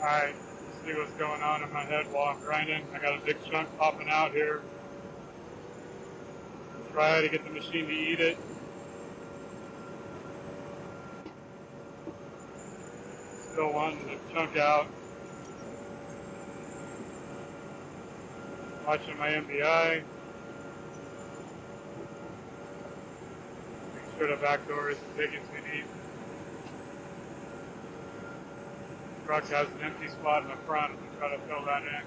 Alright, see what's going on in my head while I'm grinding. I got a big chunk popping out here. Try to get the machine to eat it. Still wanting to chunk out. Watching my MBI. Make sure the back door isn't digging too deep. The truck has an empty spot in the front. I'm going to try to fill that in.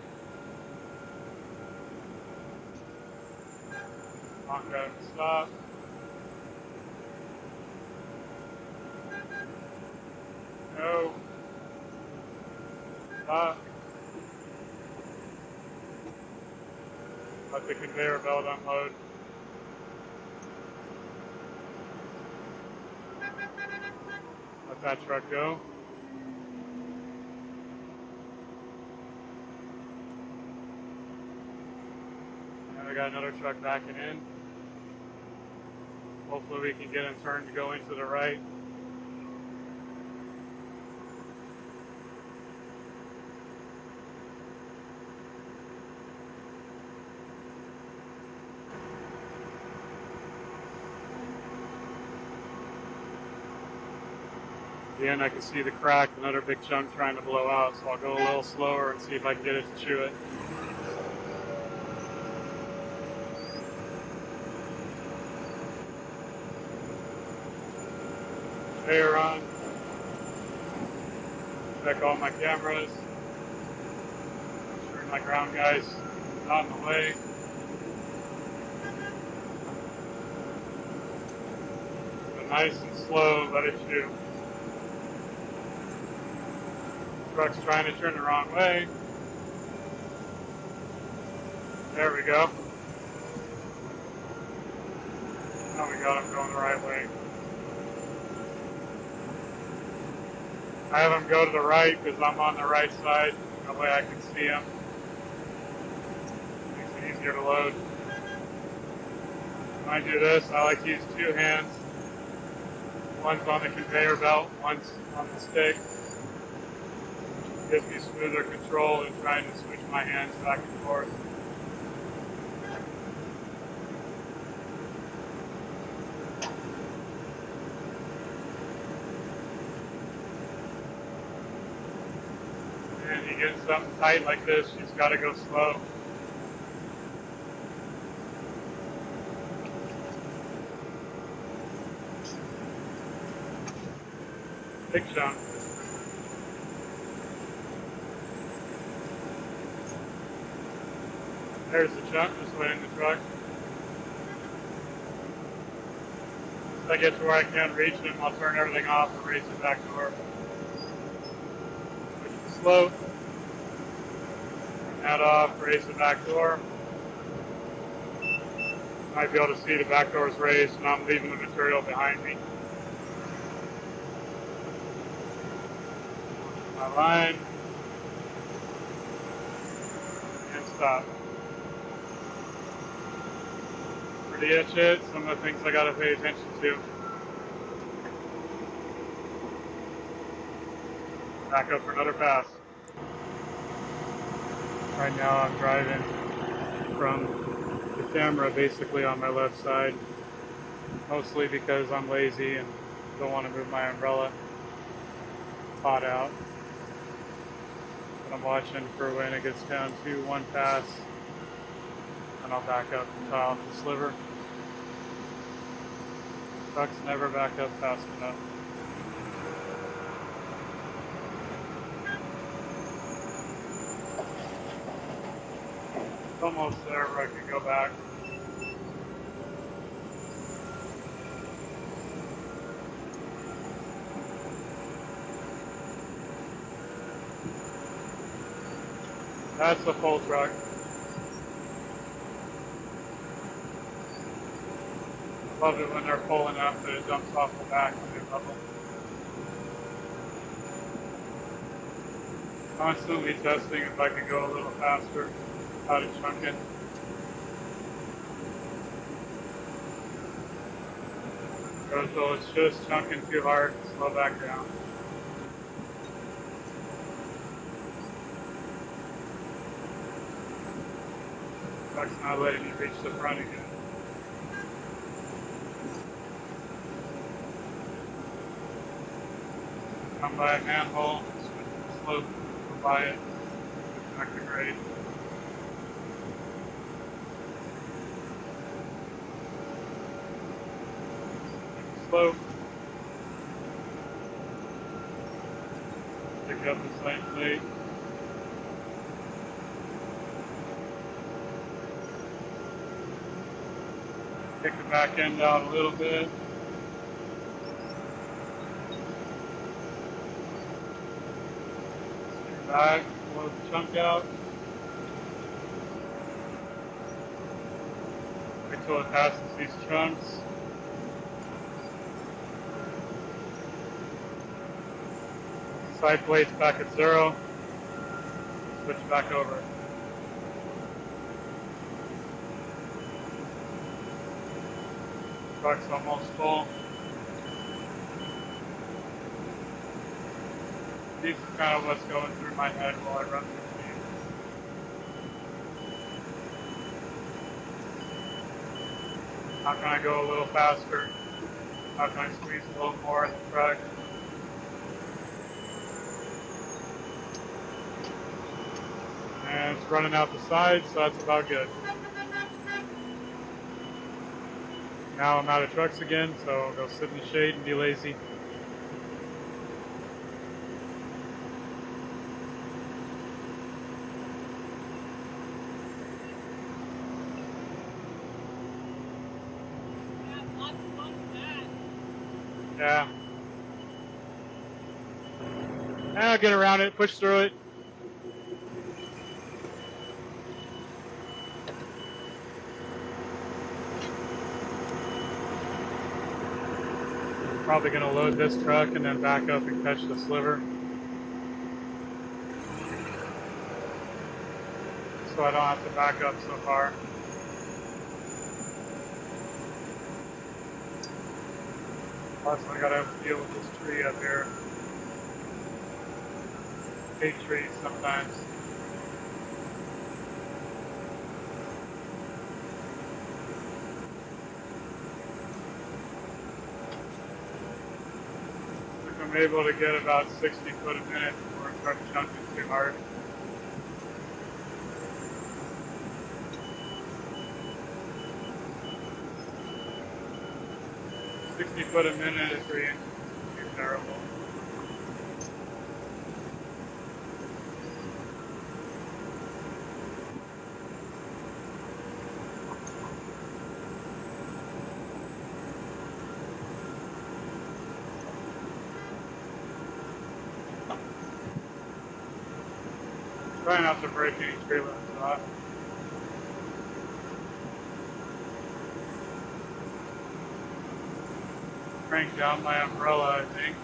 Long drive to stop. No. Stop. Let the conveyor belt unload. Let that truck go. And we got another truck backing in. Hopefully we can get him turned to go into the right. Again, I can see the crack, another big chunk trying to blow out, so I'll go a little slower and see if I can get it to chew it. Conveyor on. Check all my cameras. Make sure my ground guy's not in the way. But nice and slow, let it chew. Truck's trying to turn the wrong way. There we go. Now we got him going the right way. I have him go to the right because I'm on the right side. That way I can see him. Makes it easier to load. When I do this, I like to use two hands. One's on the conveyor belt, one's on the stick. Gives me smoother control in trying to switch my hands back and forth. And you get something tight like this, you just got to go slow. Big chunk. There's the chunk, just went in the truck. Once I get to where I can reach him, I'll turn everything off and raise the back door. Switch the slope. Turn that off, raise the back door. Might be able to see the back door is raised and I'm leaving the material behind me. My line. And stop. For the itch it, some of the things I gotta pay attention to. Back up for another pass. Right now I'm driving from the camera basically on my left side, mostly because I'm lazy and don't want to move my umbrella. Hot out. But I'm watching for when it gets down to one pass, and I'll back up and tie off the sliver. Trucks never back up fast enough. It's almost there where I can go back. That's the full truck. Love it when they're full enough that it dumps off the back when they level. Constantly testing if I can go a little faster, how to chunk it. So it's just chunking too hard, slow back down. Truck's not letting me reach the front again. Come by a manhole, switch the slope, go by it, back to grade. Slope. Pick up the same plate. Kick the back end out a little bit. Back, load the chunk out. Wait till it passes these chunks. Side plates back at 0. Switch back over. Truck's almost full. This is kind of what's going through my head while I run through these. How can I go a little faster? How can I squeeze a little more in the truck? And it's running out the side, so that's about good. Now I'm out of trucks again, so I'll go sit in the shade and be lazy. Yeah. I'll get around it, push through it. Probably going to load this truck and then back up and catch the sliver. So I don't have to back up so far. Plus I got to deal with this tree up here. Big trees sometimes. I'm able to get about 60 foot a minute before I start chunking too hard. Foot a minute is 3 inches. Too terrible. Try not to break any tree limbs off. Crank down my umbrella, I think.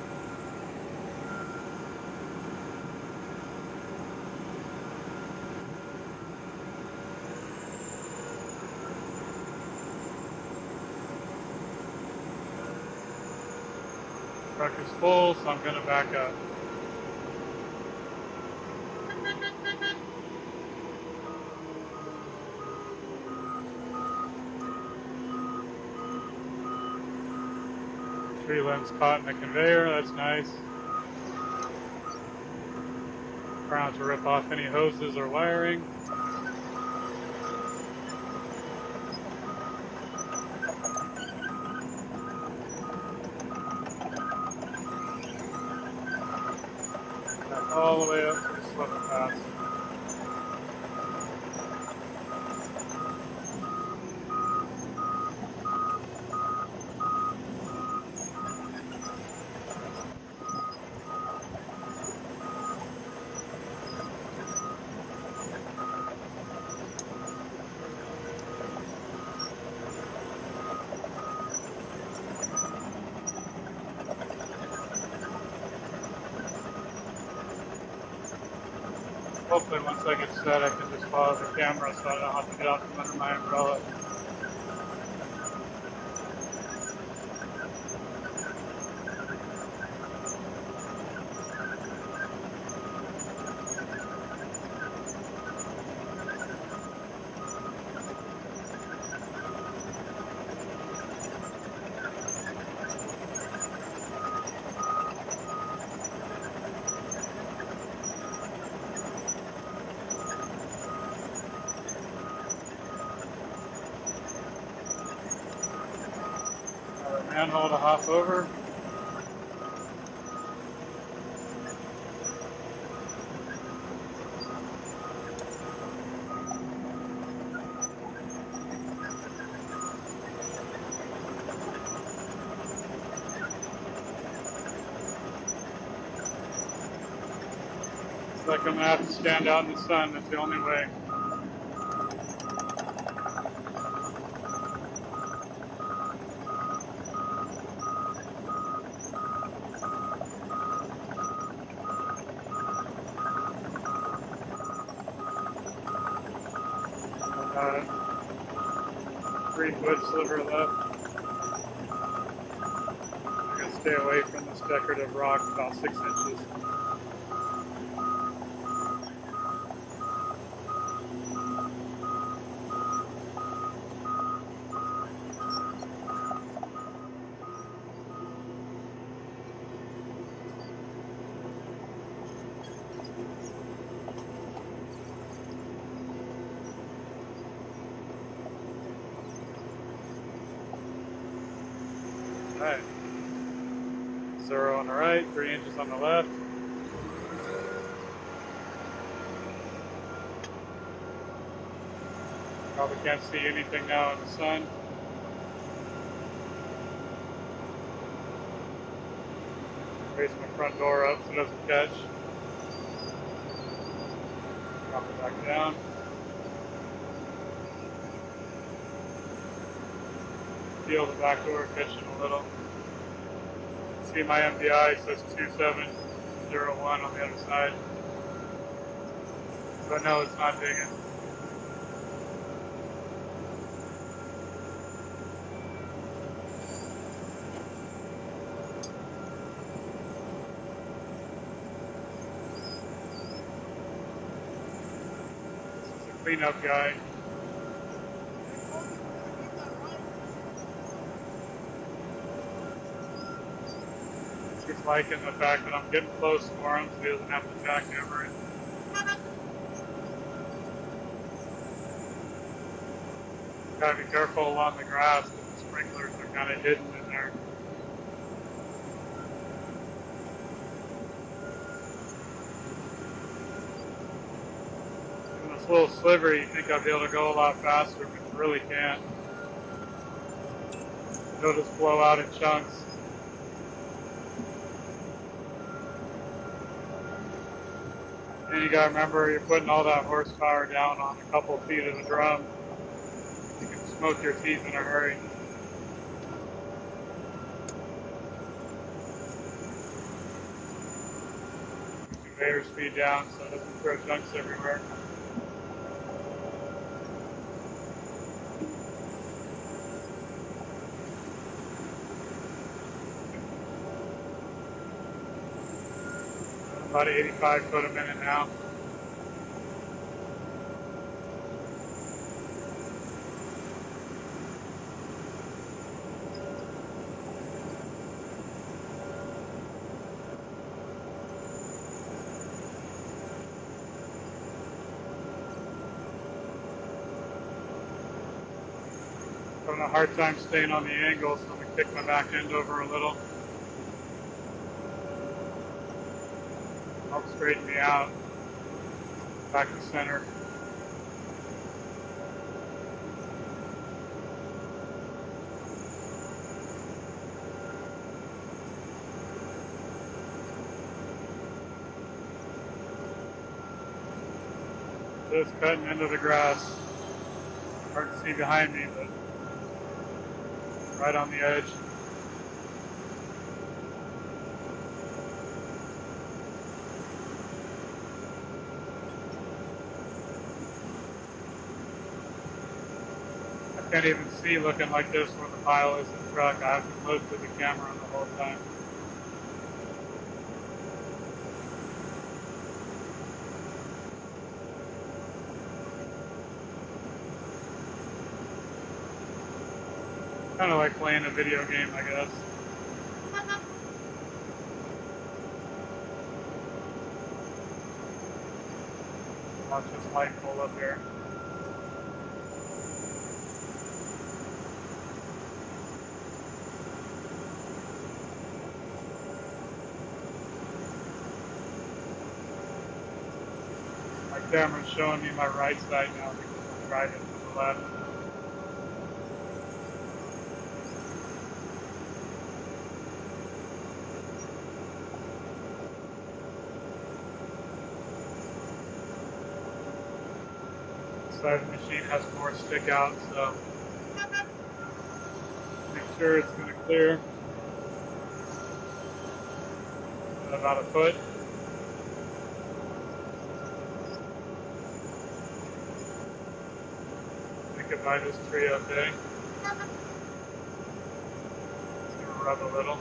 Truck is full, so I'm going to back up. Tree limbs caught in the conveyor, that's nice. Try not to rip off any hoses or wiring. Back all the way up to the sliver pass. Hopefully once I get set I can just follow the camera so I don't have to get out from under my umbrella. manhole to hop over. Looks like I'm gonna have to stand out in the sun. That's the only way. About a 3-foot sliver left. I'm gonna stay away from this decorative rock about 6 inches. Alright. 0 on the right, 3 inches on the left. Probably can't see anything now in the sun. Raise my front door up so it doesn't catch. Drop it back down. Feel the back door catching a little. See my MDI says 2701 on the other side. But no, it's not digging. This is a cleanup guy. He's liking the fact that I'm getting close for him so he doesn't have to jackhammer it. Gotta be careful along the grass because the sprinklers are kind of hidden in there. When it's a little slivery, you think I'd be able to go a lot faster, but you really can't. It'll just blow out in chunks. And you gotta remember, you're putting all that horsepower down on a couple feet of the drum. You can smoke your teeth in a hurry. Conveyor speed down so it doesn't throw chunks everywhere. About 85 foot a minute now. Having a hard time staying on the angle, so I'm going to kick my back end over a little. Help straighten me out. Back to center. Just cutting into the grass. Hard to see behind me, but right on the edge. I can't even see looking like this when the pile is in the truck. I have to close to the camera the whole time. Kind of like playing a video game, I guess. Watch this light pull up here. camera's showing me my right side now because I'm driving to the left. This side of the machine has more stick out, so make sure it's going to clear about a foot. I could buy this tree okay. It's going to rub a little.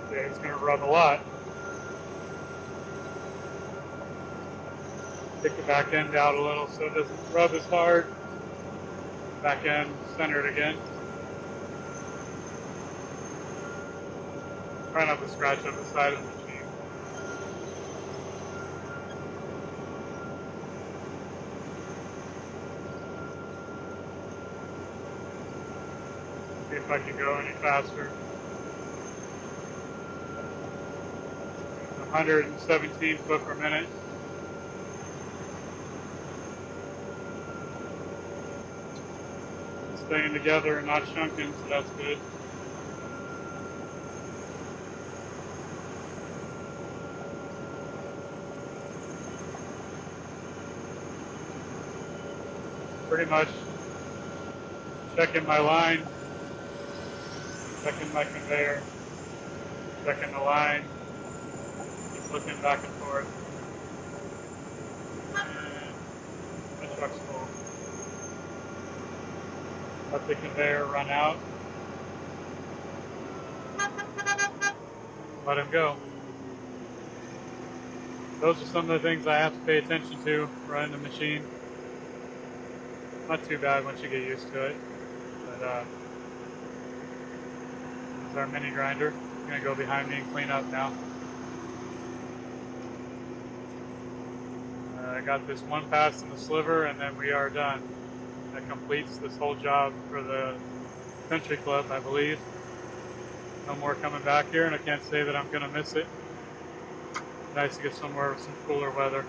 Okay, it's going to rub a lot. Take the back end out a little so it doesn't rub as hard. Back end centered again. Try not to scratch up the side of the machine. See if I can go any faster. 117 foot per minute. Staying together and not chunking, so that's good. Pretty much checking my line, checking my conveyor, checking the line, keep looking back and forth. And the truck's full. Let the conveyor run out. Let him go. Those are some of the things I have to pay attention to running the machine. Not too bad once you get used to it. But this is our mini grinder. It's going to go behind me and clean up now. I got this one pass in the sliver and then we are done. That completes this whole job for the country club, I believe. No more coming back here, and I can't say that I'm going to miss it. Nice to get somewhere with some cooler weather.